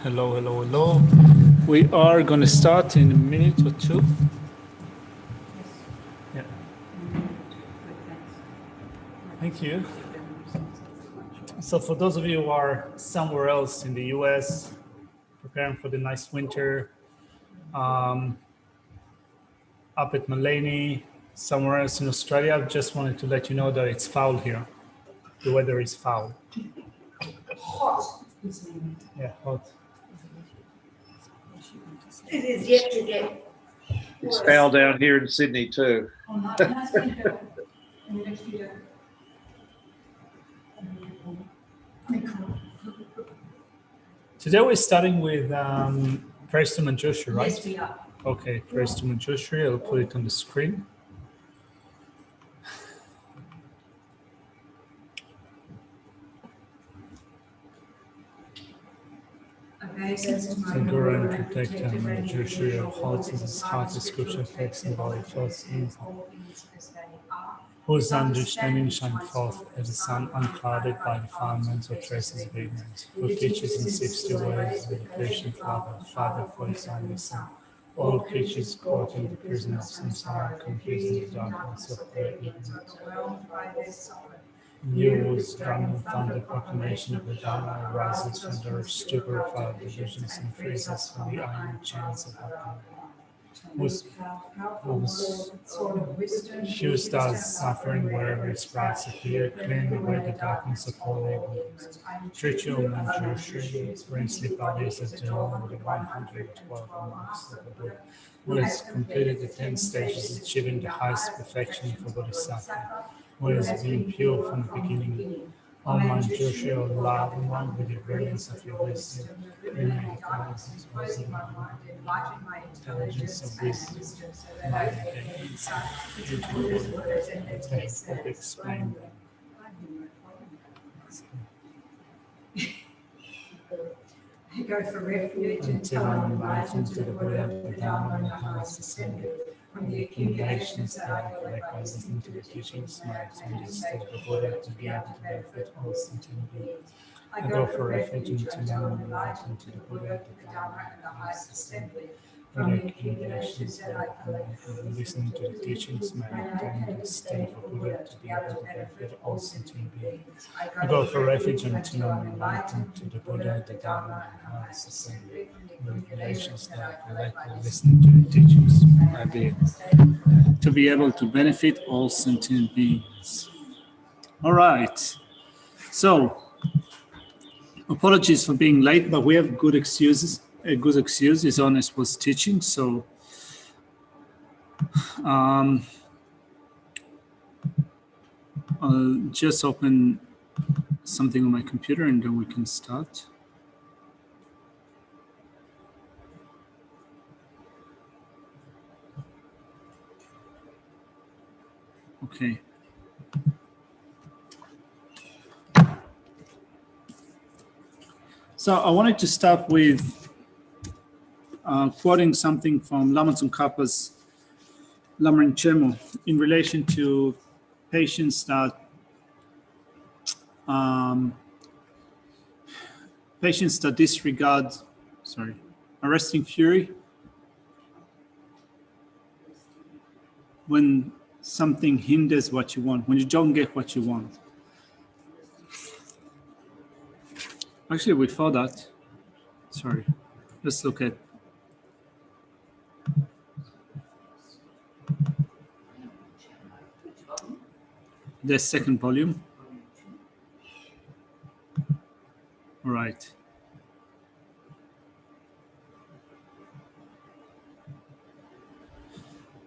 Hello, hello, hello. We are going to start in a minute or two. Yeah. Thank you. So for those of you who are somewhere else in the US, preparing for the nice winter, up at Malene, somewhere else in Australia, I just wanted to let you know that it's foul here. The weather is foul. Hot. Yeah, hot. It is yet to get. It's foul down here in Sydney too. Oh, no, that's going to go in the next year. Today we're starting with Preston and Joshua, right? Yes, we are. Okay, Preston and Joshua. I'll put it on the screen. Okay, so Guru and protector, and Joshua, your heart is his heart, the scripture affects and body thoughts in whose understanding shine forth as the sun unclouded by defilements or traces of ignorance, who teaches and seeks to ways with the patient Father for his only Son. All creatures caught in the prison of samsara, confused in the darkness of their ignorance. You whose drum and thunder proclamation of the Dharma arises from the stupor of our delusions and frees us from the iron chains of our power. Whose stars suffering wherever its sparks appear, clearing away the darkness of all ignorance. Ritual and Joshua, its princely bodies adorn the 112 monks of the Buddha, who has completed the 10 stages, achieving the highest perfection for Bodhisattva, who has been pure from the beginning. O my Joshua, love and one with the brilliance of your wisdom, bring me the guidance of wisdom, intelligence of wisdom, my insight into the world, and explain them. You go for refuge Until I am enlightened to the Buddha, the Dharma, and the highest ascended. From the accumulations that I collect by listening to the teachings, my activities to the Buddha to be able to benefit all sentient beings. I go for refuge until I am enlightened to the Buddha, the Dharma, and the highest assembly. From the accumulations that I collect from listening to the teachings, my activities state for Buddha to be able to benefit all sentient beings. I go for refuge until I am enlightened to the Buddha, the Dharma, and the highest assembly. The regulations that I collect by listening to the teachings, I be to be able to benefit all sentient beings. All right. So, apologies for being late, but we have good excuses. A good excuse is Honest was teaching, so I'll just open something on my computer and then we can start. Okay. So I wanted to start with quoting something from Lama Tsongkhapa's Lama Rinpoche in relation to patients that disregard, arresting fury when something hinders what you want, when you don't get what you want. Actually, before that, let's look at the second volume. All right.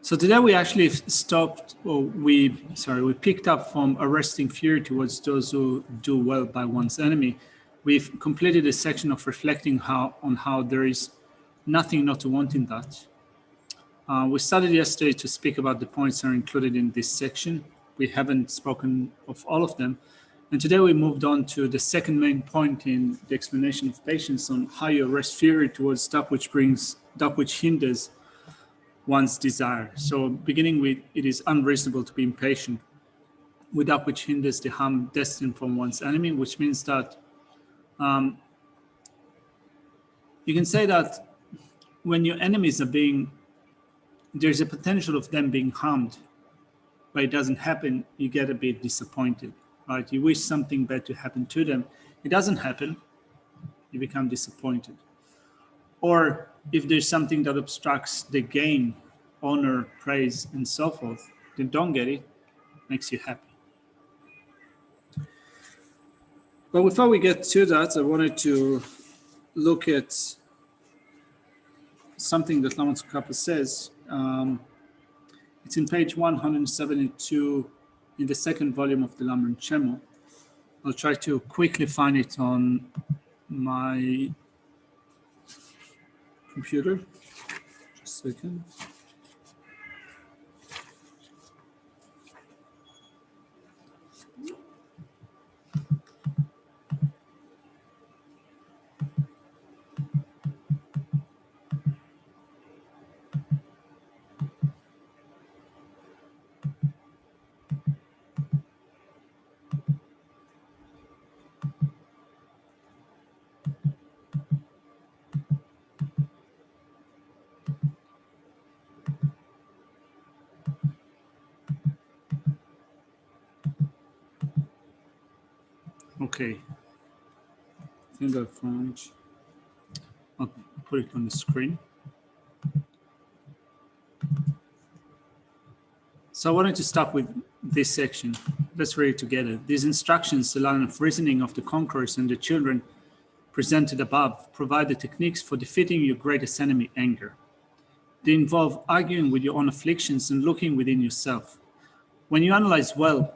So today we actually we picked up from arresting fury towards those who do well by one's enemy. We've completed a section of reflecting on how there is nothing not to want in that. We started yesterday to speak about the points that are included in this section. We haven't spoken of all of them. And today we moved on to the second main point in the explanation of patience on how you arrest fury towards that which hinders one's desire. So beginning with, it is unreasonable to be impatient with that which hinders the harm destined from one's enemy, which means that you can say that when your enemies are there's a potential of them being harmed, but it doesn't happen, you get a bit disappointed, right? You wish something bad to happen to them. It doesn't happen, you become disappointed. Or if there's something that obstructs the gain, honor, praise, and so forth, then don't get it, makes you happy. But before we get to that, I wanted to look at something that Lama Tsongkhapa says. It's in page 172 in the second volume of the Lamrim Chemo. I'll try to quickly find it on my computer. Just a second. Okay, I think I found, I'll put it on the screen. So I wanted to start with this section. Let's read it together. These instructions, the line of reasoning of the conquerors and the children presented above, provide the techniques for defeating your greatest enemy, anger. They involve arguing with your own afflictions and looking within yourself. When you analyze well,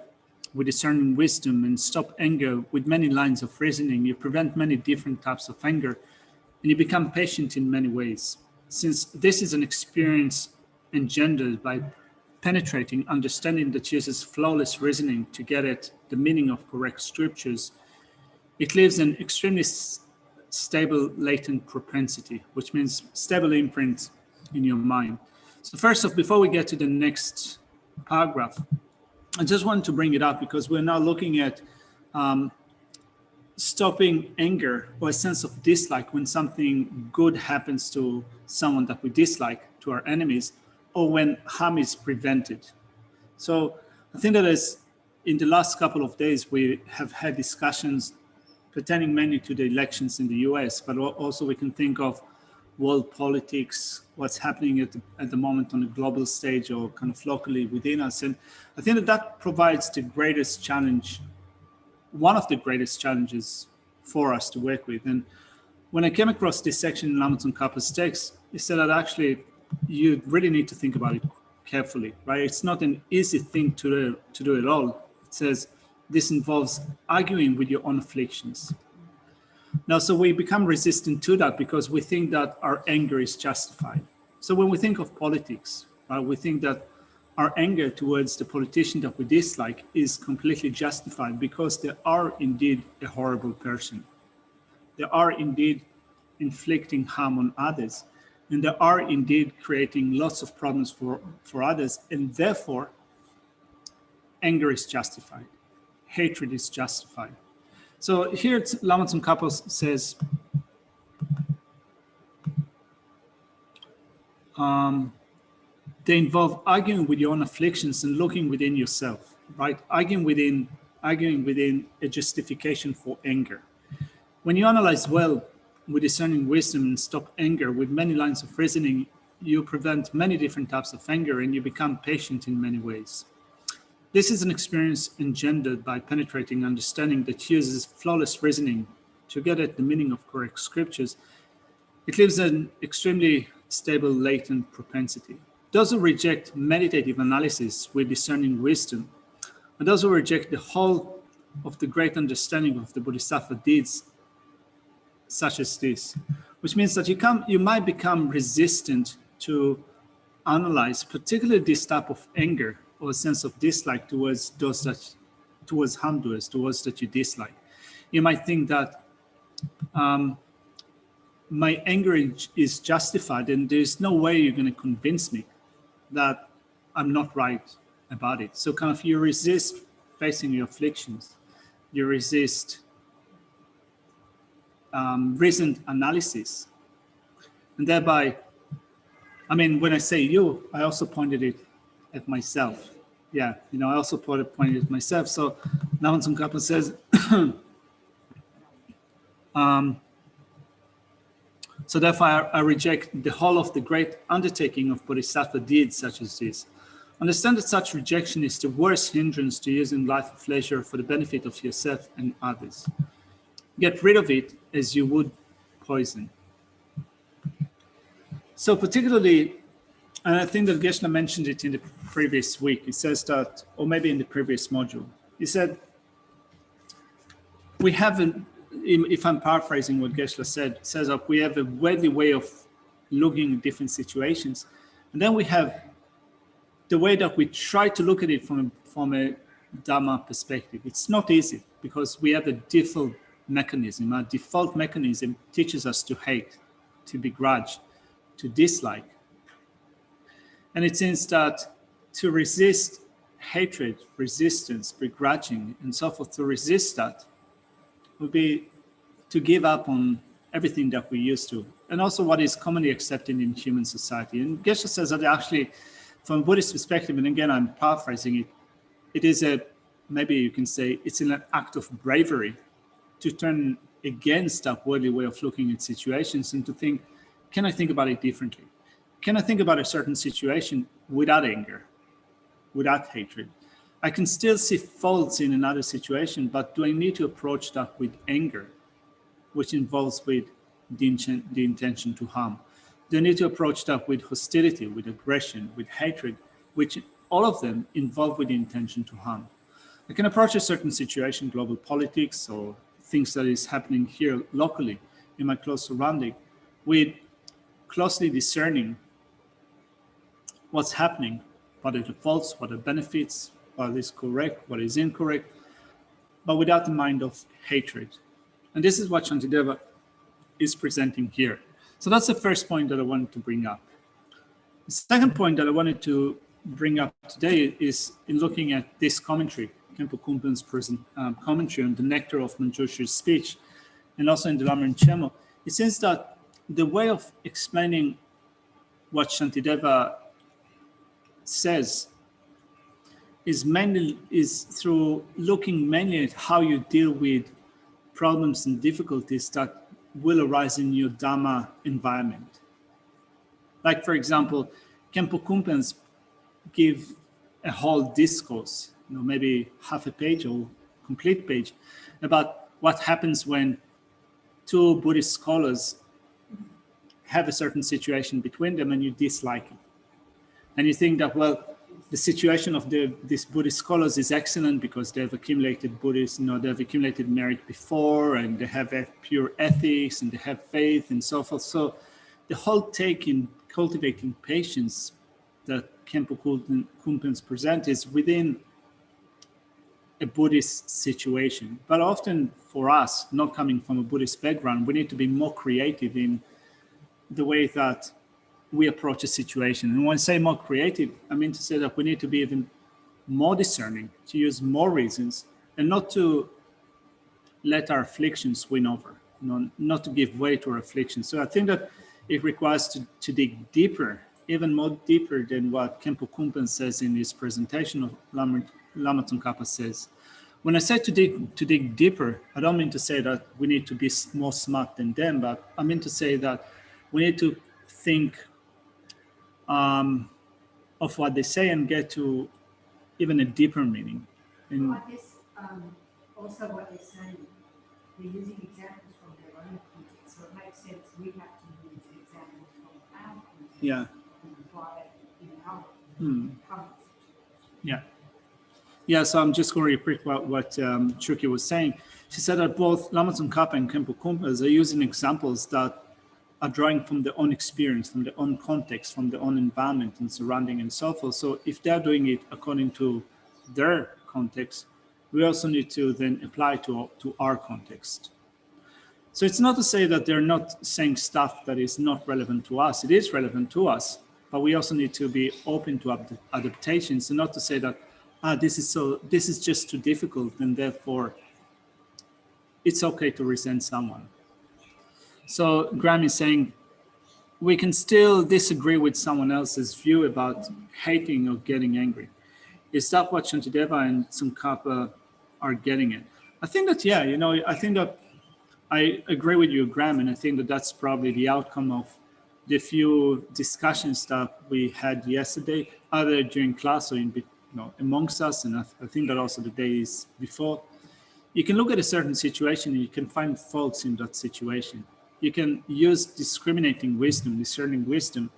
with discerning wisdom, and stop anger with many lines of reasoning, you prevent many different types of anger, and you become patient in many ways. Since this is an experience engendered by penetrating understanding that uses flawless reasoning to get at the meaning of correct scriptures, it leaves an extremely stable latent propensity, which means stable imprint in your mind. So first off, before we get to the next paragraph, I just wanted to bring it up because we're now looking at stopping anger or a sense of dislike when something good happens to someone that we dislike, to our enemies, or when harm is prevented. So I think that in the last couple of days, we have had discussions pertaining mainly to the elections in the US, but also we can think of world politics, what's happening at the moment on a global stage or kind of locally within us. And I think that provides the greatest challenge, one of the greatest challenges for us to work with. And when I came across this section in Lama Tsongkhapa's text, he said that actually you really need to think about it carefully, right? It's not an easy thing to do at all. It says this involves arguing with your own afflictions. Now, so we become resistant to that because we think that our anger is justified. So when we think of politics, we think that our anger towards the politician that we dislike is completely justified because they are indeed a horrible person. They are indeed inflicting harm on others, and they are indeed creating lots of problems for others, and therefore anger is justified. Hatred is justified. So here Lama Tsongkhapa says, they involve arguing with your own afflictions and looking within yourself, right? Arguing within a justification for anger. When you analyze well with discerning wisdom and stop anger with many lines of reasoning, you prevent many different types of anger and you become patient in many ways. This is an experience engendered by penetrating understanding that uses flawless reasoning to get at the meaning of correct scriptures. It leaves an extremely stable latent propensity. Those who reject meditative analysis with discerning wisdom, and those who reject the whole of the great understanding of the Bodhisattva deeds, such as this, which means that you might become resistant to analyze, particularly this type of anger or a sense of dislike towards towards harm doers, towards that you dislike. You might think that my anger is justified and there's no way you're going to convince me that I'm not right about it. So kind of you resist facing your afflictions. You resist reasoned analysis And thereby, I mean, when I say you, I also pointed it at myself. Yeah, I also pointed it at myself. So Laman Tsongkhapa says, so therefore I reject the whole of the great undertaking of Bodhisattva deeds such as this. Understand that such rejection is the worst hindrance to using life of leisure for the benefit of yourself and others. Get rid of it as you would poison. So particularly, and I think that Geshe mentioned it in the previous week, he says that, or maybe in the previous module, he said, we have, if I'm paraphrasing what Geshe said, says that we have a worldly way of looking at different situations. And then we have the way that we try to look at it from a Dhamma perspective. It's not easy because we have a default mechanism. Our default mechanism teaches us to hate, to begrudge, to dislike. And it seems that to resist hatred, resistance, begrudging, and so forth, to resist that would be to give up on everything that we used to, and also what is commonly accepted in human society. And Geshe says that actually, from a Buddhist perspective, and again, I'm paraphrasing it, it is maybe you can say, it's an act of bravery to turn against that worldly way of looking at situations and to think, can I think about it differently? Can I think about a certain situation without anger, without hatred? I can still see faults in another situation, but do I need to approach that with anger, which involves with the intention to harm? Do I need to approach that with hostility, with aggression, with hatred, which all of them involve with the intention to harm? I can approach a certain situation, global politics or things that is happening here locally in my close surrounding, with closely discerning what's happening, what are the faults, what are the benefits, what is correct, what is incorrect, but without the mind of hatred. And this is what Shantideva is presenting here. So that's the first point that I wanted to bring up. The second point that I wanted to bring up today is in looking at this commentary, Khenpo Kumpen's commentary on the Nectar of Manjushi's speech, and also in the Lamrim Chenmo. It says that the way of explaining what Shantideva says is through looking mainly at how you deal with problems and difficulties that will arise in your Dhamma environment. Like, for example, Khenpo Kumpens give a whole discourse, maybe half a page or complete page, about what happens when two Buddhist scholars have a certain situation between them and you dislike it. And you think that, well, the situation of these Buddhist scholars is excellent because they've accumulated Buddhist, they've accumulated merit before, and they have pure ethics, and they have faith, and so forth. So the whole take in cultivating patience that Khenpo Kumpens present is within a Buddhist situation. But often for us, not coming from a Buddhist background, we need to be more creative in the way that we approach a situation. And when I say more creative, I mean to say that we need to be even more discerning, to use more reasons, and not to let our afflictions win over, not to give way to our afflictions. So I think that it requires to dig deeper, even more deeper than what Khenpo Kumpen says in his presentation of Lama Tsongkhapa says. When I say to dig deeper, I don't mean to say that we need to be more smart than them, but I mean to say that we need to think of what they say and get to even a deeper meaning. Well, I guess also what they're saying, they're using examples from their own context, so it makes sense we have to use examples from our context and apply it in our current situation. Yeah, so I'm just going to repeat what Chuki was saying. She said that both Lama Tsongkhapa and Khenpo Kumpens are using examples that are drawing from their own experience, from their own context, from their own environment and surrounding and so forth. So if they're doing it according to their context, we also need to then apply to our context. So it's not to say that they're not saying stuff that is not relevant to us. It is relevant to us, but we also need to be open to adaptations, and not to say that this is just too difficult and therefore it's okay to resent someone. So Graham is saying, we can still disagree with someone else's view about hating or getting angry. Is that what Shantideva and Tsongkhapa are getting at? I think that, yeah, I think that I agree with you, Graham, and I think that that's probably the outcome of the few discussions that we had yesterday, either during class or amongst us, and I think that also the days before. You can look at a certain situation and you can find faults in that situation. You can use discerning wisdom,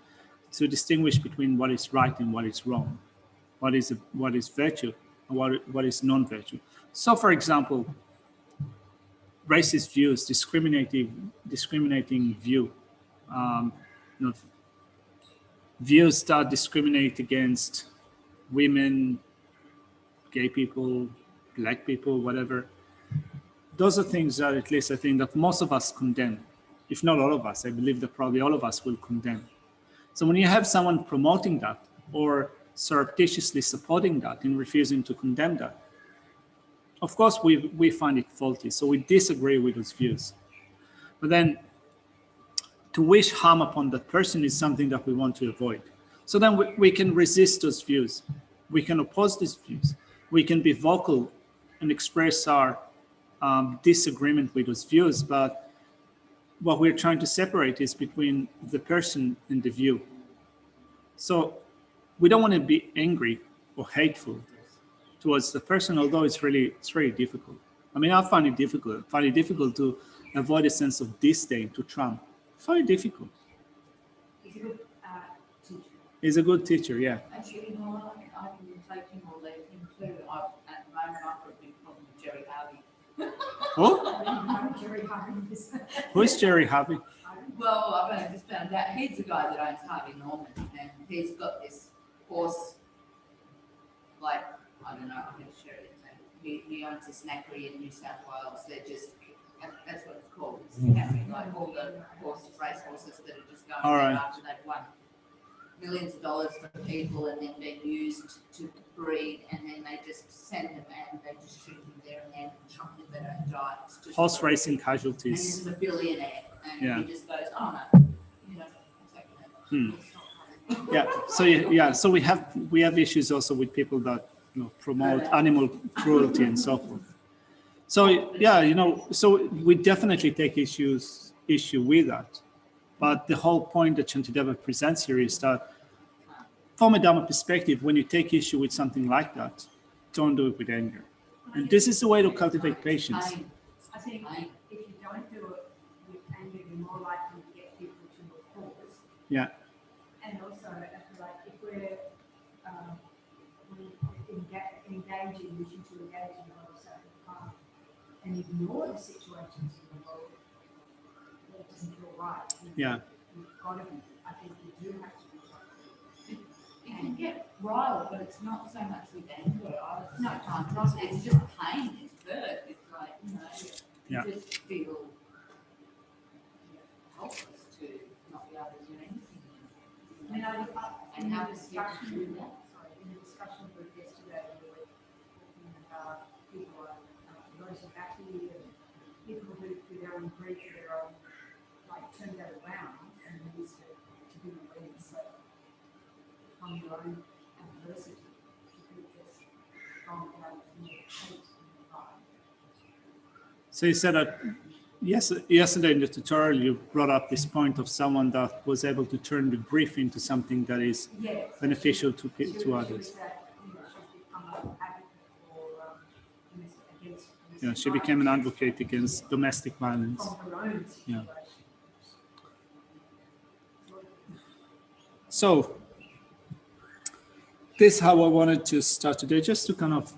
to distinguish between what is right and what is wrong, what is virtue and what is non-virtue. So, for example, racist views, discriminating view, views that discriminate against women, gay people, black people, whatever. Those are things that, at least I think, that most of us condemn. If not all of us, I believe that probably all of us will condemn. So when you have someone promoting that or surreptitiously supporting that and refusing to condemn that, of course we find it faulty. So we disagree with those views. But then to wish harm upon that person is something that we want to avoid. So then we can resist those views. We can oppose these views. We can be vocal and express our disagreement with those views, but what we're trying to separate is between the person and the view. So we don't want to be angry or hateful towards the person, although it's very difficult. I mean, I find it difficult. I find it difficult to avoid a sense of disdain to Trump. I find it difficult. He's a good teacher. He's a good teacher, yeah. Actually, I can take him or leave him too. At the moment, I've got a big problem with Jerry Harvey. Who? Jerry Harvey. Who is Jerry Harvey? Well, I've only just found out he's the guy that owns Harvey Norman, and he's got this horse, like, I don't know, I'm going to share it. He owns this knackery in New South Wales. They're just, that's what it's called. It's like all the race horses that are just going there after they've won millions of dollars for people and then being used to breed, and then they just send them and they just shoot them there and then chop them, they don't die. It's just Horse racing and casualties. he's a billionaire, and Yeah. he just goes, oh no, So we have issues also with people that promote animal cruelty and so forth. So so we definitely take issue with that. But the whole point that Shantideva presents here is that from a Dhamma perspective, when you take issue with something like that, don't do it with anger. And this is the way to cultivate patience. I think if you don't do it with anger, you're more likely to get people to your cause. Yeah. And also, I feel like if we're engaging, wishing to engage in a certain path and ignore the situations in the world that doesn't feel right, you've got to be, I think you do have to be right. You can get riled, but it's not so much with anger. No, it's just pain, it's hurt. It's like, you just feel helpless to not be able to do anything. I mean, and how to discussion in the discussion group yesterday, we were talking about people those who actually people who their own grief, their own turn that around and used to be released. So from your own adversity to be just from your hate in your heart. So you said that yesterday in the tutorial you brought up this point of someone that was able to turn the grief into something that is beneficial to others. She became an advocate against domestic violence. Yeah. So this is how I wanted to start today, just to kind of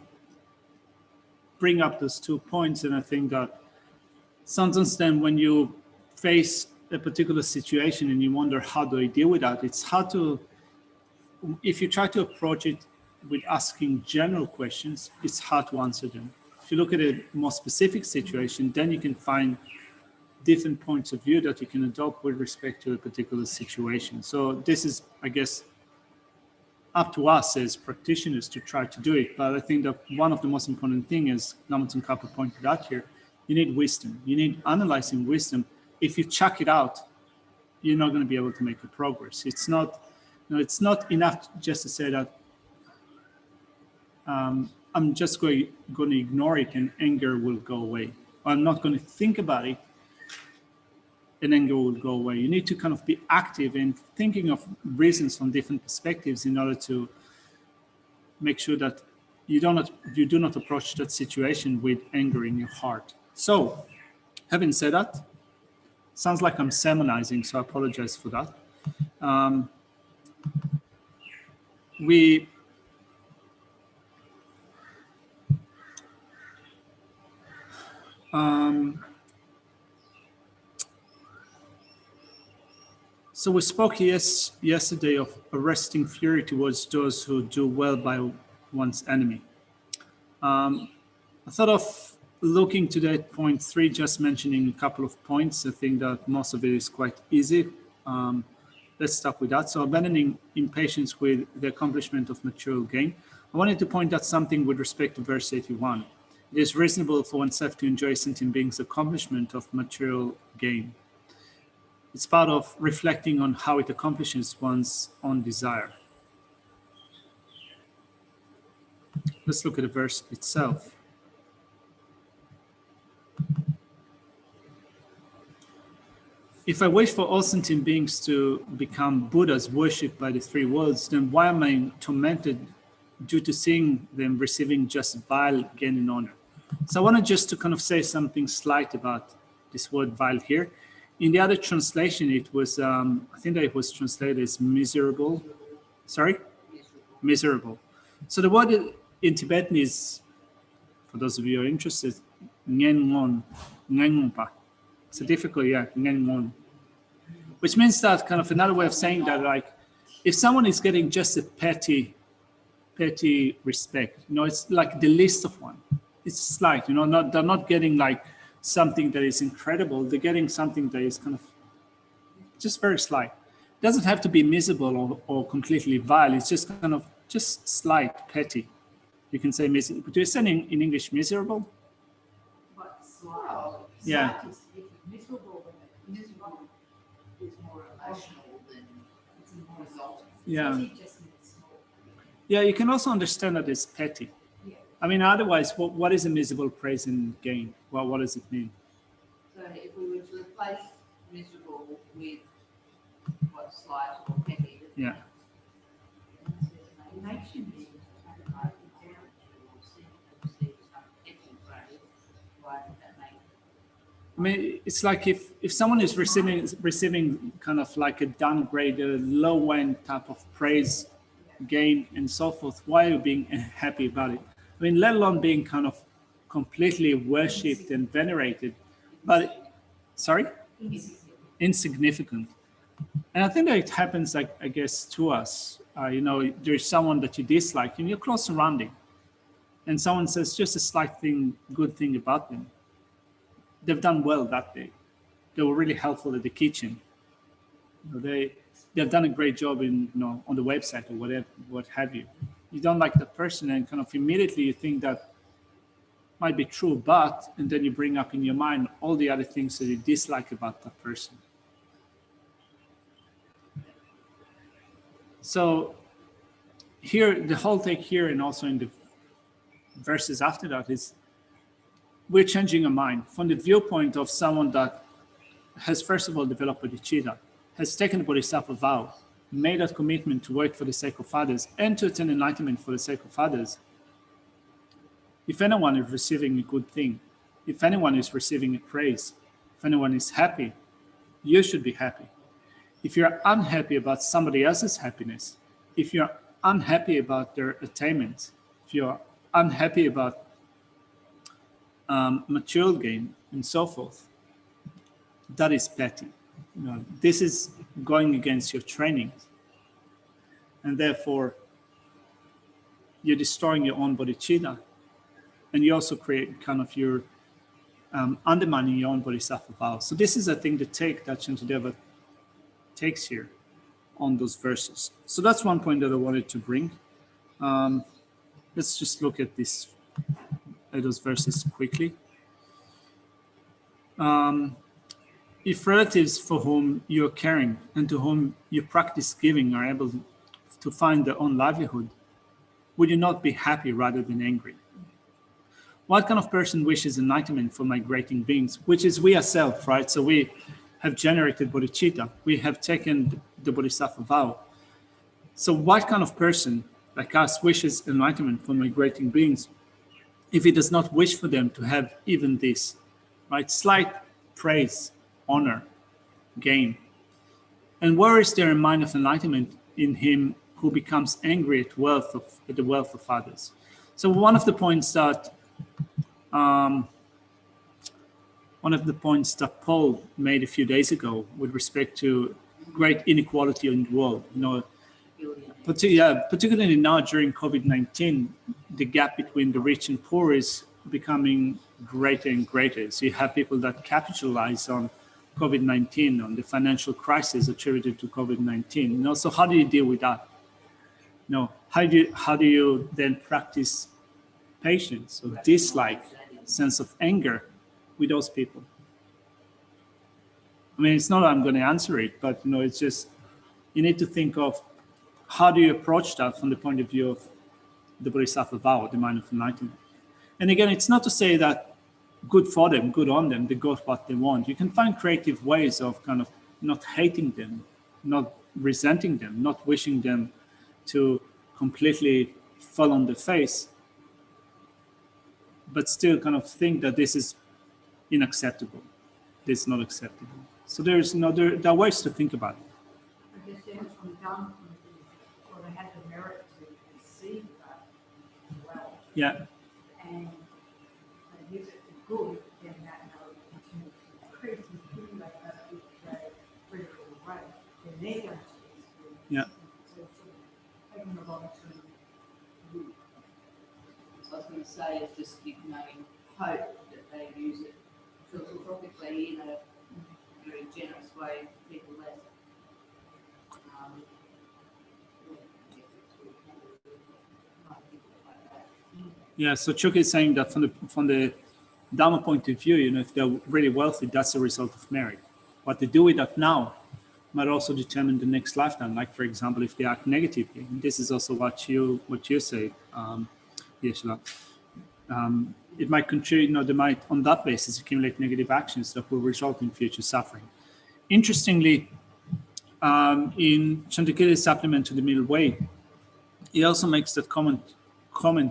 bring up those 2 points. And I think that sometimes then when you face a particular situation and you wonder, how do I deal with that? It's hard to, if you try to approach it with asking general questions, it's hard to answer them. If you look at a more specific situation, then you can find different points of view that you can adopt with respect to a particular situation. So this is, I guess, up to us as practitioners to try to do it. But I think that one of the most important things, as Lama Tsongkhapa pointed out here, you need wisdom. You need analyzing wisdom. If you chuck it out, you're not going to be able to make a progress. It's not, it's not enough just to say that I'm just going to ignore it and anger will go away. Or I'm not going to think about it and anger will go away. You need to kind of be active in thinking of reasons from different perspectives in order to make sure that you do not approach that situation with anger in your heart. So, having said that, sounds like I'm sermonizing, so I apologize for that. So we spoke yesterday of arresting fury towards those who do well by one's enemy. I thought of looking to that point 3, just mentioning a couple of points. I think that most of it is quite easy. Let's start with that. So abandoning impatience with the accomplishment of material gain. I wanted to point out something with respect to verse 81. It is reasonable for oneself to enjoy sentient beings' accomplishment of material gain. It's part of reflecting on how it accomplishes one's own desire. Let's look at the verse itself. If I wish for all sentient beings to become Buddhas worshipped by the 3 worlds, then why am I tormented due to seeing them receiving just vile gain and honor? So I wanted just to kind of say something slight about this word vile here. In the other translation, it was, I think that it was translated as miserable. Sorry? Miserable. So the word in Tibetan is, for those of you who are interested, ngen ngon pa. It's a difficult, ngen ngon. Which means that kind of another way of saying that, like, if someone is getting just a petty respect, it's like the least of one. It's slight, they're not getting like something that is incredible. They're getting something that is kind of just very slight. It doesn't have to be miserable or completely vile. It's just kind of just slight, petty. You can say miserable. Do you say in English miserable? But slight. Yeah. Slight is miserable. Miserable is more emotional than It's more resulting. Yeah. Petty just means small. Yeah, you can also understand that it's petty. Yeah. I mean, otherwise, what is a miserable praise and gain? Well, what does it mean? So if we were to replace miserable with what, slight or petty. Yeah. It makes you miserable. I mean, it's like if someone is receiving kind of like a downgraded, low-end type of praise, gain, and so forth, why are you being happy about it? I mean, let alone being kind of completely worshipped and venerated, but, sorry? Insignificant. And I think that it happens, like, I guess, to us. There's someone that you dislike in your close surrounding, and someone says just a slight thing, good thing about them. They've done well that day. They were really helpful at the kitchen. They've done a great job on the website or whatever, what have you. You don't like the person, and kind of immediately you think that might be true, and then you bring up in your mind all the other things that you dislike about that person. So here, the whole take here, and also in the verses after that, is we're changing our mind from the viewpoint of someone that has, first of all, developed bodhicitta, has taken the Bodhisattva vow, made that commitment to work for the sake of others and to attain enlightenment for the sake of others. If anyone is receiving a good thing, if anyone is receiving a praise, if anyone is happy, you should be happy. If you're unhappy about somebody else's happiness, if you're unhappy about their attainment, if you're unhappy about material gain and so forth, that is petty. This is going against your training, and therefore you're destroying your own bodhicitta, and you also create kind of your undermining your own bodhisattva vow. So this is, I think, the take that Shantideva takes here on those verses. So that's one point that I wanted to bring. Let's just look at those verses quickly. if relatives for whom you're caring and to whom you practice giving are able to find their own livelihood, would you not be happy rather than angry? What kind of person wishes enlightenment for migrating beings, which is we ourselves, right? So we have generated bodhicitta. We have taken the Bodhisattva vow. So what kind of person like us wishes enlightenment for migrating beings if he does not wish for them to have even this, right? Slight praise, honor, gain. And where is there a mind of enlightenment in him who becomes angry at the wealth of others? So one of the points that Paul made a few days ago with respect to great inequality in the world, particularly now during COVID-19, the gap between the rich and poor is becoming greater and greater. So you have people that capitalize on COVID-19, on the financial crisis attributed to COVID-19. So how do you deal with that? How do you then practice patience or dislike, sense of anger with those people? I mean, it's not that I'm going to answer it, but it's just you need to think of how do you approach that from the point of view of the Bodhisattva vow, the mind of enlightenment. And again, it's not to say that good for them, good on them, they got what they want. You can find creative ways of kind of not hating them, not resenting them, not wishing them to completely fall on the face, but still kind of think that this is unacceptable. This is not acceptable. So there are ways to think about it. I guess then from the Dharma point of view, well, they had the merit to receive that well. Yeah. And they use it for good, then that will continue to increase and accumulate that with a critical way. Then they're going to experience. Yeah. So it's sort of taking a long-term view. So I was going to say is just you can only hope that they use it philosophically in a very generous way, people less. Yeah, so Chuck is saying that from the Dharma point of view, if they're really wealthy, that's a result of merit. What they do with that now might also determine the next lifetime. Like, for example, if they act negatively, and this is also what you say, Yeshua. It might contribute, they might, on that basis, accumulate negative actions that will result in future suffering. Interestingly, in Chandraketu's supplement to the Middle Way, he also makes that comment,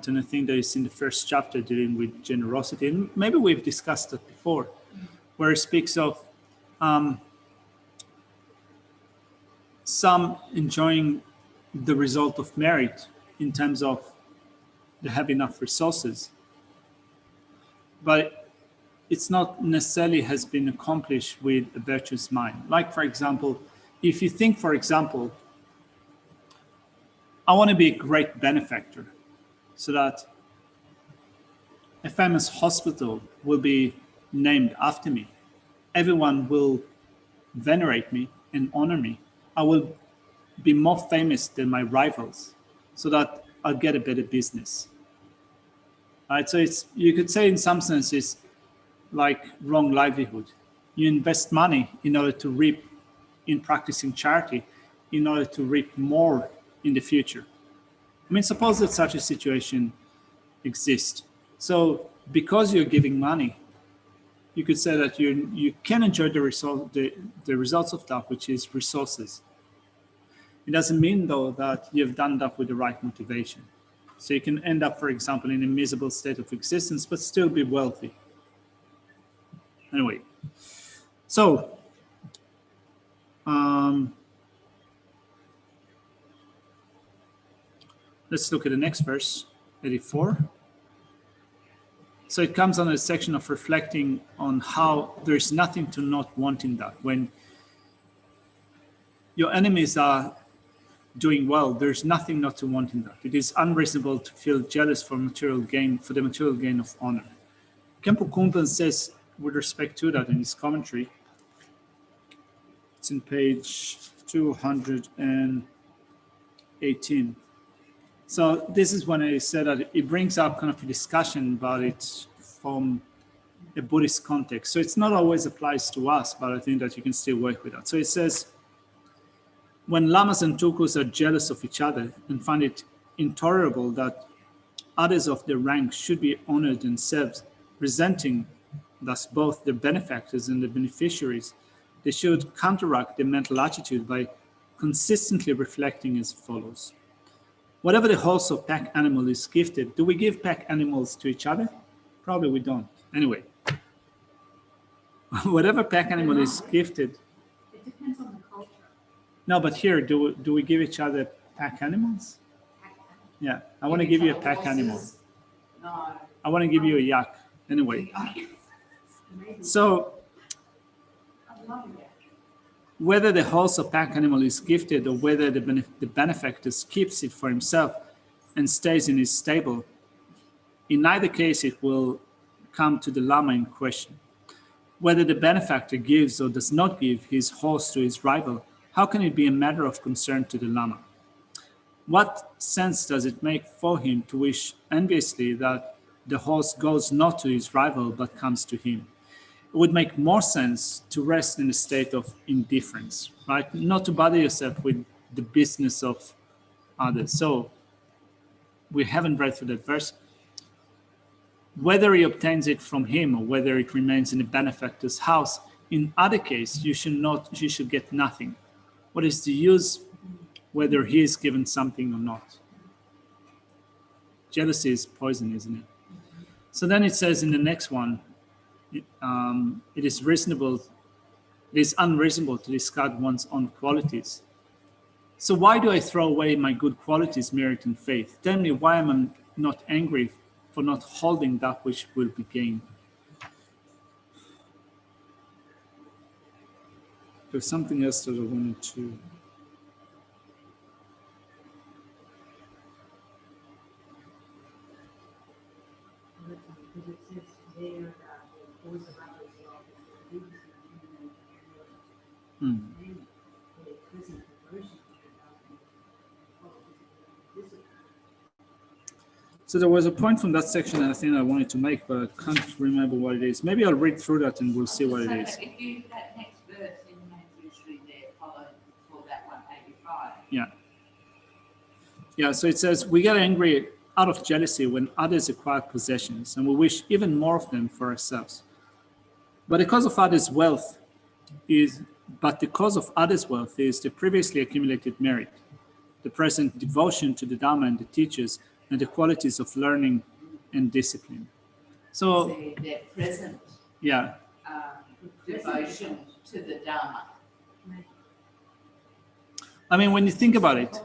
and I think that is in the first chapter dealing with generosity. And maybe we've discussed that before, where he speaks of some enjoying the result of merit in terms of they have enough resources, but it's not necessarily has been accomplished with a virtuous mind. Like, for example, if you think, for example, I want to be a great benefactor so that a famous hospital will be named after me. Everyone will venerate me and honor me. I will be more famous than my rivals so that I'll get a better business. Right, so you could say in some sense it's like wrong livelihood. You invest money in order to reap in practicing charity, in order to reap more in the future. I mean, suppose that such a situation exists. So because you're giving money, you could say that you can enjoy the results of that, which is resources. It doesn't mean, though, that you've done that with the right motivation. So you can end up, for example, in a miserable state of existence, but still be wealthy. Anyway, so let's look at the next verse, 84. So it comes on a section of reflecting on how there is nothing to not want in that. When your enemies are doing well, there's nothing not to want in that. It is unreasonable to feel jealous for the material gain of honor. Khenpo Kumpan says with respect to that in his commentary, it's in page 218. So this is when I said that it brings up kind of a discussion about it from a Buddhist context. So it's not always applies to us, but I think that you can still work with that. So it says, when lamas and tulkus are jealous of each other and find it intolerable that others of their rank should be honored and served, resenting thus both the benefactors and the beneficiaries, they should counteract their mental attitude by consistently reflecting as follows. Whatever the horse or pack animal is gifted, do we give pack animals to each other? Probably we don't. Anyway, whatever pack animal is gifted. It depends on the culture. No, but here, do we give each other pack animals? Yeah, I want to give you a pack animal. No. I want to give you a yak. Anyway, Maybe. so I love that. whether the horse or pack animal is gifted or whether the benefactor keeps it for himself and stays in his stable, in either case it will come to the lama in question. Whether the benefactor gives or does not give his horse to his rival, how can it be a matter of concern to the lama? What sense does it make for him to wish enviously that the horse goes not to his rival but comes to him? It would make more sense to rest in a state of indifference, right? Not to bother yourself with the business of others. So we haven't read through that verse. Whether he obtains it from him or whether it remains in the benefactor's house, in either case, you should get nothing. What is the use whether he is given something or not? Jealousy is poison, isn't it? So then it says in the next one, it is unreasonable to discard one's own qualities. So why do I throw away my good qualities, merit, and faith? Tell me, why am I not angry for not holding that which will be gained? There's something else that I wanted to... Because it says there that the voice of others love is the biggest and the present devotion to the discipline. So there was a point from that section that I think I wanted to make, but I can't remember what it is. Maybe I'll read through that and we'll see what it is. If you, that next verse in Matthew 3 there followed for that 185. Yeah. Yeah, so it says, we get angry out of jealousy when others acquire possessions, and we wish even more of them for ourselves. But the cause of others' wealth is the previously accumulated merit, the present devotion to the Dharma and the teachers, and the qualities of learning and discipline. So, their present yeah. devotion to the Dharma. I mean, when you think about it,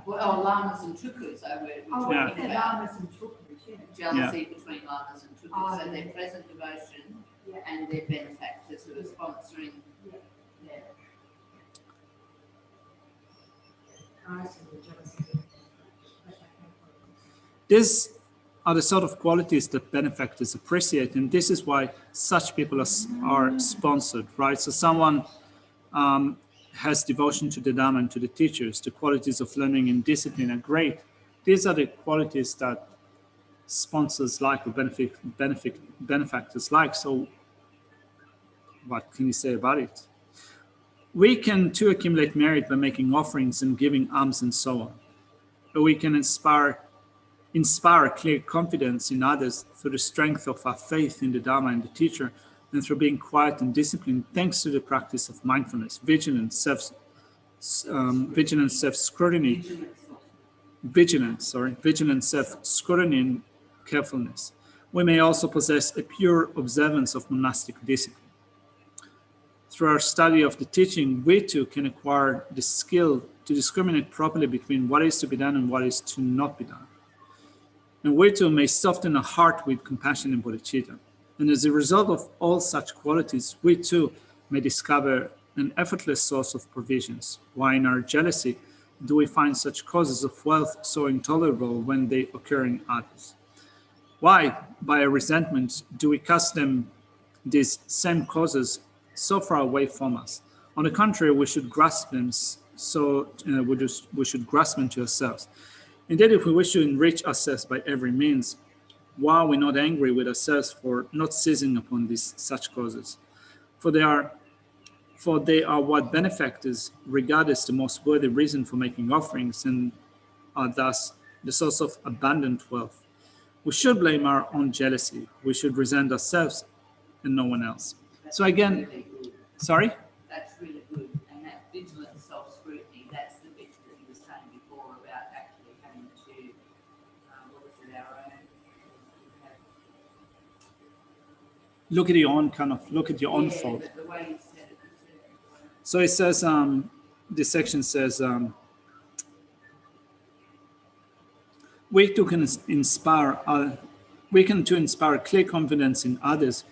Well, lamas and tukus, we're Yeah. talking The about lamas and tukus, yeah. jealousy between lamas and tukus, Oh, so their yeah. present devotion Yeah. and their benefactors who are sponsoring Yeah. their. I see the jealousy. these are the sort of qualities that benefactors appreciate, and this is why such people are sponsored, right? So someone has devotion to the Dharma and to the teachers. The qualities of learning and discipline are great. These are the qualities that sponsors like or benefactors like. So what can you say about it? We can too accumulate merit by making offerings and giving alms and so on. But we can inspire clear confidence in others through the strength of our faith in the Dharma and the teacher, and through being quiet and disciplined, thanks to the practice of mindfulness, vigilance, self-scrutiny, self-scrutiny, and carefulness. We may also possess a pure observance of monastic discipline. Through our study of the teaching, we too can acquire the skill to discriminate properly between what is to be done and what is to not be done. And we too may soften our heart with compassion and bodhicitta. And as a result of all such qualities, we too may discover an effortless source of provisions. Why in our jealousy do we find such causes of wealth so intolerable when they occur in others? Why, by a resentment, do we cast these same causes so far away from us? On the contrary, we should grasp them we should grasp them to ourselves. Indeed, if we wish to enrich ourselves by every means, Why are we not angry with ourselves for not seizing upon such causes? For they are what benefactors regard as the most worthy reason for making offerings, and are thus the source of abundant wealth. We should blame our own jealousy. We should resent ourselves and no one else. So again, really good. sorry? That's really good. And that vigilant self-scrutiny, that's the bit that you were saying before about actually having to, what was it, our own? Look at your own fault. But the way you said it, So it says, this section says, we can to inspire clear confidence in others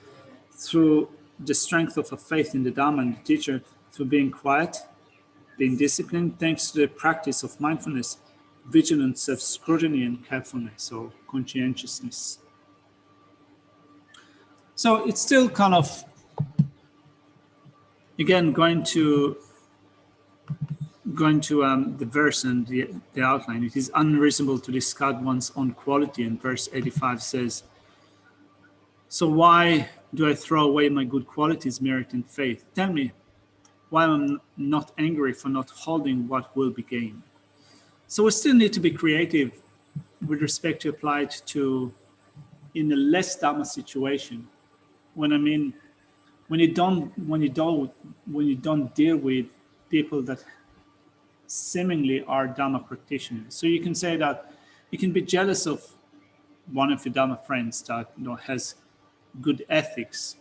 through the strength of a faith in the Dharma and the teacher, through being quiet, being disciplined, thanks to the practice of mindfulness, vigilant self-scrutiny, and carefulness or conscientiousness. So it's still kind of, again, going to the verse and the outline. It is unreasonable to discard one's own quality, and verse 85 says, so why do I throw away my good qualities, merit, and faith? Tell me, why I'm not angry for not holding what will be gained? So we still need to be creative with respect to apply it to in a less Dharma situation. When you don't deal with people that seemingly are Dharma practitioners. So you can say that you can be jealous of one of your Dharma friends that has good ethics,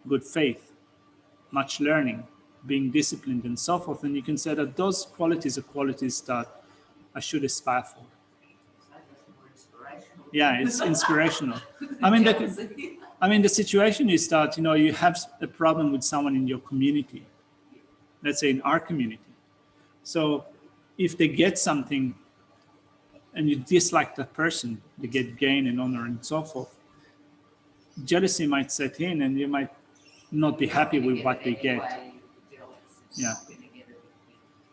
good faith, much learning, being disciplined, and so forth. And you can say that those qualities are qualities that I should aspire for. Yeah, it's inspirational. The situation is that you have a problem with someone in your community. Let's say in our community. So if they get something and you dislike that person, they get gain and honor and so forth, jealousy might set in and you might not be happy with what they get. Yeah.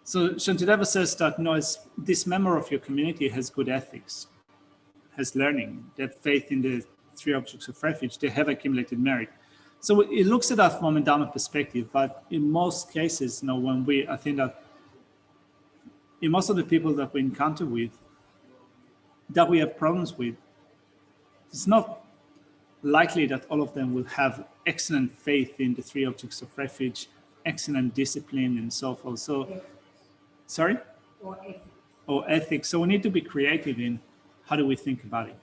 So Shantideva says that this member of your community has good ethics, has learning, they have faith in the three objects of refuge, they have accumulated merit. So it looks at that from a Dharma perspective, but in most cases, I think that in most of the people that we encounter with, that we have problems with, it's not likely that all of them will have excellent faith in the three objects of refuge, excellent discipline, and so forth. So, sorry? Or ethics. So we need to be creative in how do we think about it.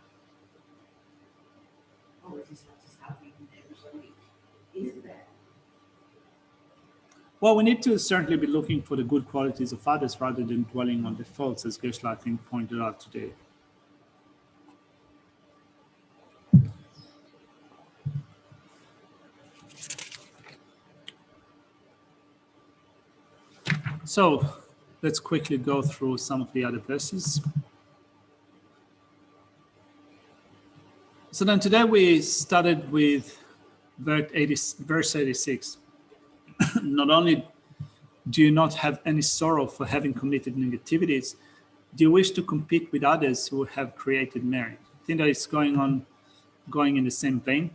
Well, we need to certainly be looking for the good qualities of others rather than dwelling on the faults, as Geshe, I think, pointed out today. So let's quickly go through some of the other verses. So then today we started with verse 86. Not only do you not have any sorrow for having committed negativities, do you wish to compete with others who have created merit? I think that it's going in the same vein.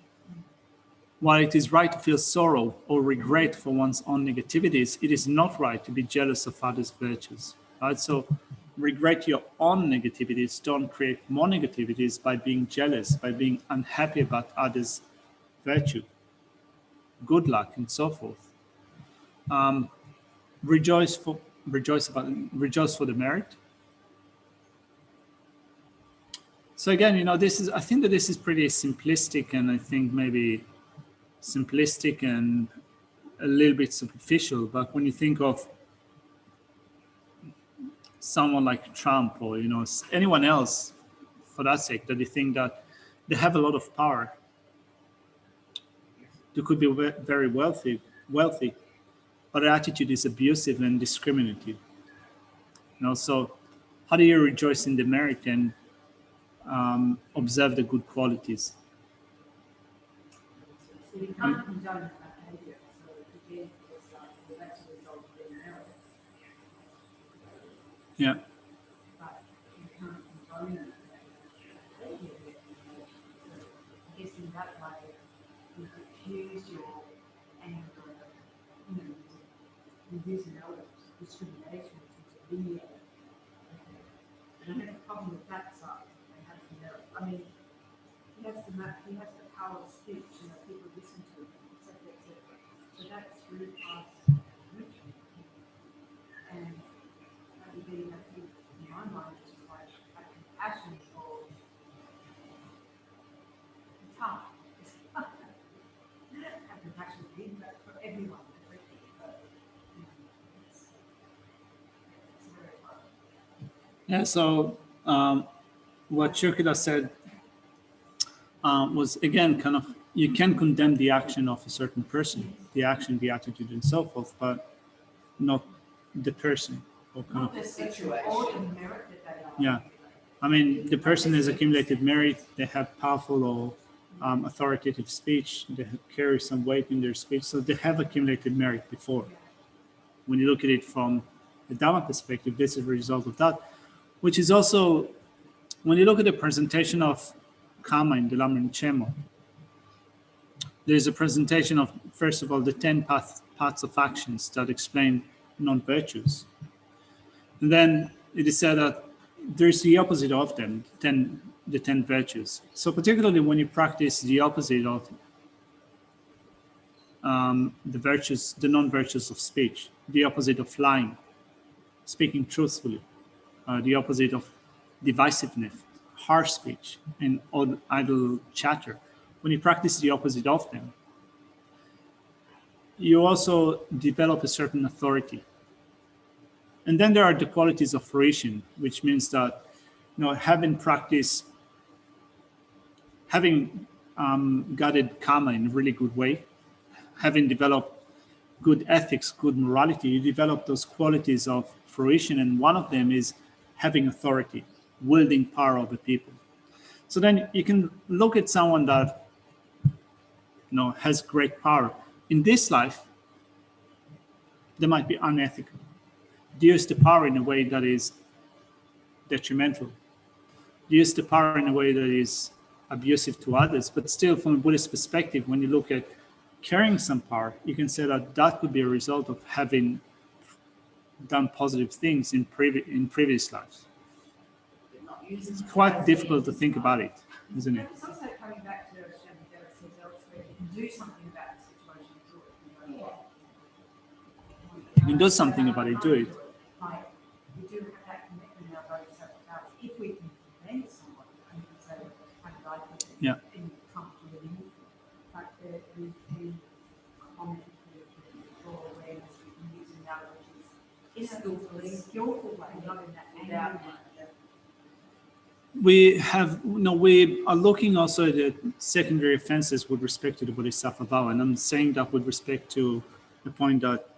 While it is right to feel sorrow or regret for one's own negativities, it is not right to be jealous of others' virtues. Right? So regret your own negativities, don't create more negativities by being jealous, by being unhappy about others' virtue, good luck, and so forth. Rejoice for the merit. So again, I think that this is pretty simplistic, and I think maybe simplistic and a little bit superficial. But when you think of someone like Trump or anyone else, for that sake, that you think that they have a lot of power, they could be very wealthy, but their attitude is abusive and discriminative. So how do you rejoice in the merit and observe the good qualities? So you can't condone that behavior. So again, that's a result of being married. Yeah. But you can't condone that behavior. use your anger, you use an element of discrimination to alleviate. I don't have a problem with that side. I have to know. I mean, he has the power of speech, people listen to him, etc., etc. So that's really past ritual. And again, I think in my mind, it's just like a compassion for tough. A compassion for him, but for everyone, everything. But, it's very hard. Yeah, so what Churkida said was, again, kind of, you can condemn the action of a certain person, the action, the attitude, and so forth, but not the person. Or kind Not the situation. Yeah, I mean, the person has accumulated merit, they have powerful or authoritative speech, they carry some weight in their speech, so they have accumulated merit before. When you look at it from the Dharma perspective, this is a result of that, which is also, when you look at the presentation of karma in the Lamrim Chemo, there's a presentation of, first of all, the 10 paths of actions that explain non-virtues. And then it is said that there's the opposite of them, the 10 virtues. So particularly when you practice the opposite of the virtues, the non-virtues of speech, the opposite of lying, speaking truthfully, the opposite of divisiveness, harsh speech, and idle chatter. When you practice the opposite of them, you also develop a certain authority. And then there are the qualities of fruition, which means that, having practiced, having guided karma in a really good way, having developed good ethics, good morality, you develop those qualities of fruition, and one of them is having authority, wielding power over people. So then you can look at someone that has great power. In this life, they might be unethical. They use the power in a way that is detrimental. They use the power in a way that is abusive to others. But still, from a Buddhist perspective, when you look at carrying some power, you can say that could be a result of having done positive things in previous lives. It's quite difficult to think about it, isn't it? It's also coming back to Shannon Garrett says elsewhere, you can do something about the situation, do it. You can do something about it, do it. Like, we do have that commitment in our Bodhisattva. If we can prevent someone, and you can say, how did I do it? Yeah. And come to an end. But we comment for awareness, we can use analogies in a skillful way, not in that angry way. We are looking also at the secondary offenses with respect to the Bodhisattva vow, and I'm saying that with respect to the point that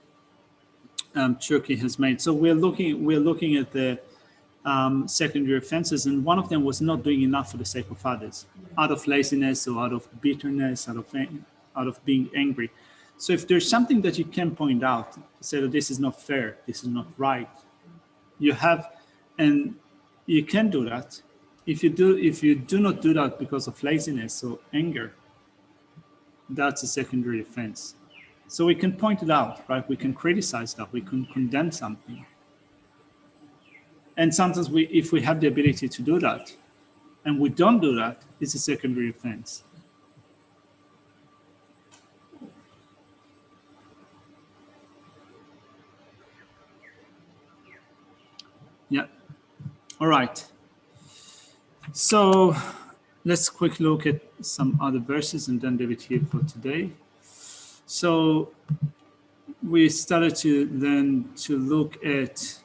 Churki has made. So we're looking at the secondary offenses, and one of them was not doing enough for the sake of others, out of laziness or out of bitterness, out of being angry. So if there's something that you can point out, say that this is not fair, this is not right, you have, and you can do that. If you do not do that because of laziness or anger, that's a secondary offense. So we can point it out, right? We can criticize that, we can condemn something. And sometimes if we have the ability to do that, and we don't do that, it's a secondary offense. Yeah. All right. So let's quickly look at some other verses and then leave it here for today. So we started to look at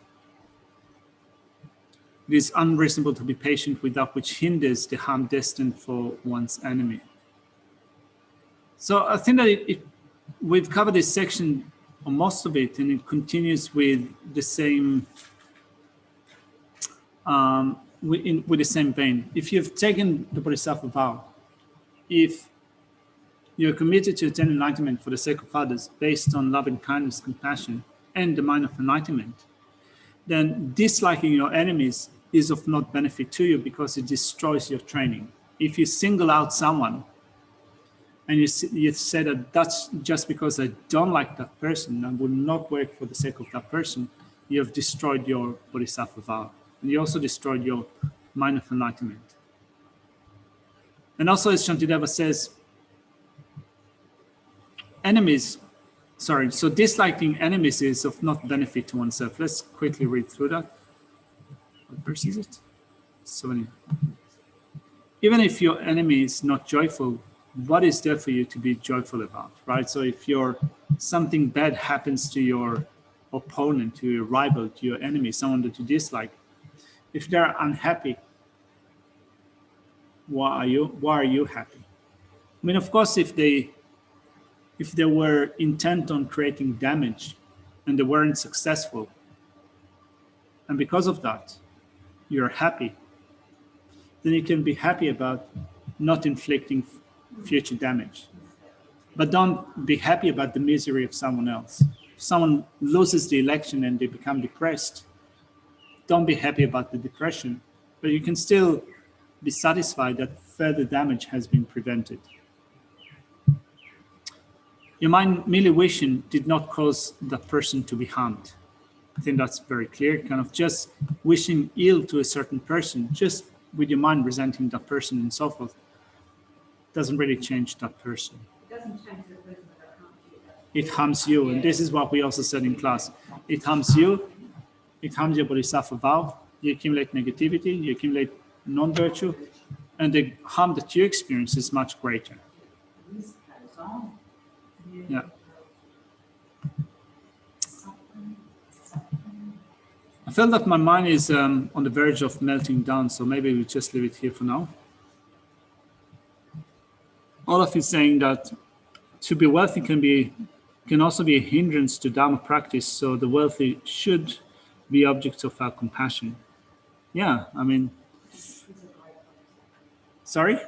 it is unreasonable to be patient with that which hinders the harm destined for one's enemy. So I think that we've covered this section, or most of it, and it continues with the same with the same vein. If you've taken the Bodhisattva vow, if you're committed to attain enlightenment for the sake of others based on love and kindness, compassion, and the mind of enlightenment, then disliking your enemies is of not benefit to you because it destroys your training. If you single out someone and you say that that's just because I don't like that person and will not work for the sake of that person, you have destroyed your Bodhisattva vow. And you also destroyed your mind of enlightenment. And also, as Shantideva says, so disliking enemies is of not benefit to oneself. Let's quickly read through that. What verse is it? 70. Even if your enemy is not joyful, what is there for you to be joyful about, right? So if something bad happens to your opponent, to your rival, to your enemy, someone that you dislike, if they're unhappy, why are you happy? I mean, of course, if they were intent on creating damage and they weren't successful, and because of that, you're happy, then you can be happy about not inflicting future damage. But don't be happy about the misery of someone else. If someone loses the election and they become depressed, don't be happy about the depression, but you can still be satisfied that further damage has been prevented. Your mind merely wishing did not cause that person to be harmed. I think that's very clear. Kind of just wishing ill to a certain person, just with your mind resenting that person and so forth, doesn't really change that person. It doesn't change the person that harms you. It harms you, and this is what we also said in class. It harms you, it harms your Bodhisattva vow, you accumulate negativity, you accumulate non-virtue, and the harm that you experience is much greater. Yeah. I feel that my mind is on the verge of melting down, so maybe we'll just leave it here for now. Olaf is saying that to be wealthy can also be a hindrance to Dharma practice, so the wealthy should be objects of our compassion. Yeah, I mean, sorry?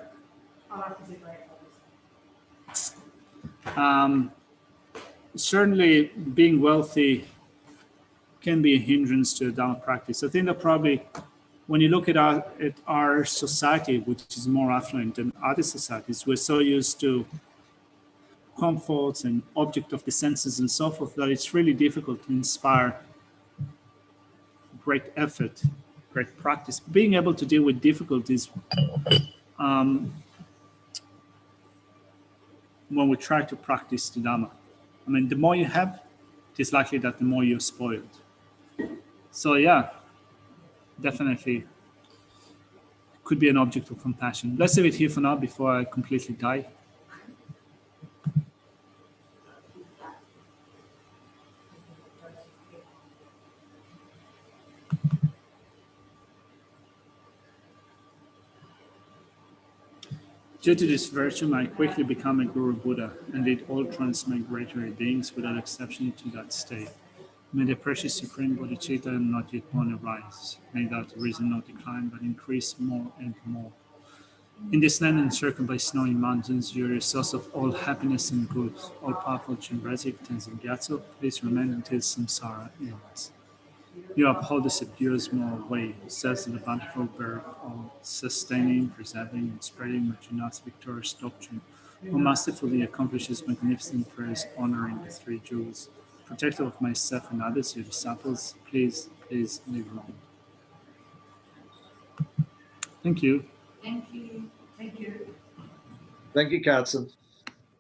Certainly being wealthy can be a hindrance to Dharma practice. I think that probably when you look at our society, which is more affluent than other societies, we're so used to comforts and object of the senses and so forth that it's really difficult to inspire great effort, great practice. Being able to deal with difficulties when we try to practice the Dharma. I mean, the more you have, it's likely that the more you're spoiled. So yeah, definitely could be an object of compassion. Let's leave it here for now before I completely die. Due to this virtue, I quickly become a Guru Buddha and lead all transmigratory beings without exception to that state. May the precious Supreme Bodhicitta not yet born arise. May that reason not decline, but increase more and more. In this land encircled by snowy mountains, you are a source of all happiness and good. All-powerful Chenrezig Tenzin Gyatso, please remain until samsara ends. You uphold the subdued moral way, serves the bountiful birth of sustaining, preserving, and spreading Marjana's victorious doctrine, who masterfully accomplishes magnificent prayers honoring the three jewels. Protector of myself and others, your disciples, please live on. Thank you. Thank you. Thank you, Carson.